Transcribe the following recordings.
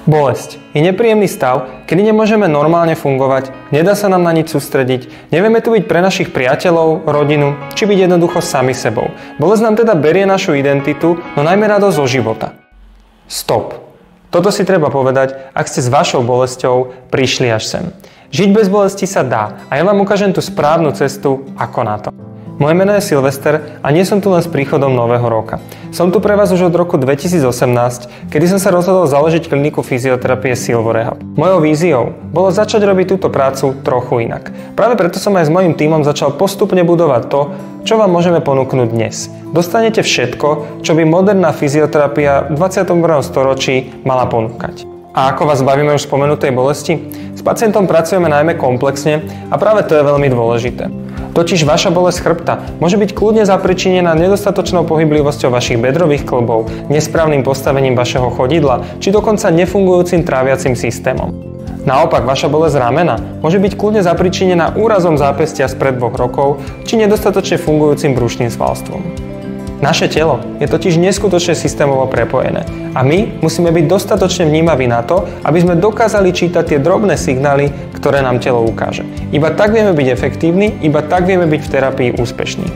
Bolesť je nepríjemný stav, kedy nemôžeme normálne fungovať, nedá sa nám na nič sústrediť, nevieme tu byť pre našich priateľov, rodinu, či byť jednoducho sami sebou. Bolesť nám teda berie našu identitu, no najmä radosť zo života. Stop. Toto si treba povedať, ak ste s vašou bolesťou prišli až sem. Žiť bez bolesti sa dá a ja vám ukážem tú správnu cestu, ako na to. Moje meno je Silvester a nie som tu len s príchodom nového roka. Som tu pre vás už od roku 2018, kedy som sa rozhodol založiť kliniku fyzioterapie Silvo Rehab. Mojou víziou bolo začať robiť túto prácu trochu inak. Práve preto som aj s mojím tímom začal postupne budovať to, čo vám môžeme ponúknuť dnes. Dostanete všetko, čo by moderná fyzioterapia v 21. storočí mala ponúkať. A ako vás bavíme už spomenutej bolesti? S pacientom pracujeme najmä komplexne a práve to je veľmi dôležité. Totiž vaša bolesť chrbta môže byť kľudne zapričinená nedostatočnou pohyblivosťou vašich bedrových kĺbov, nesprávnym postavením vašeho chodidla či dokonca nefungujúcim tráviacim systémom. Naopak, vaša bolesť ramena môže byť kľudne zapričinená úrazom zápestia spred 2 rokov či nedostatočne fungujúcim brušným svalstvom. Naše telo je totiž neskutočne systémovo prepojené a my musíme byť dostatočne vnímaví na to, aby sme dokázali čítať tie drobné signály, ktoré nám telo ukáže. Iba tak vieme byť efektívni, iba tak vieme byť v terapii úspešní.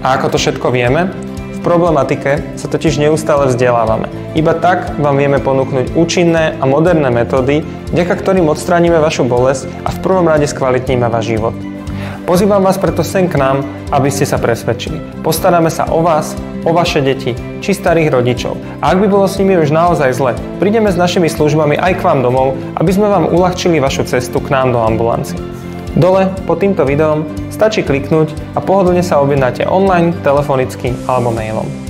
A ako to všetko vieme? V problematike sa totiž neustále vzdelávame. Iba tak vám vieme ponúknuť účinné a moderné metódy, vďaka ktorým odstránime vašu bolesť a v prvom rade skvalitníme váš život. Pozývam vás preto sem k nám, aby ste sa presvedčili. Postaráme sa o vás, o vaše deti, či starých rodičov. A ak by bolo s nimi už naozaj zle, prídeme s našimi službami aj k vám domov, aby sme vám uľahčili vašu cestu k nám do ambulancie. Dole pod týmto videom stačí kliknúť a pohodlne sa objednáte online, telefonicky alebo mailom.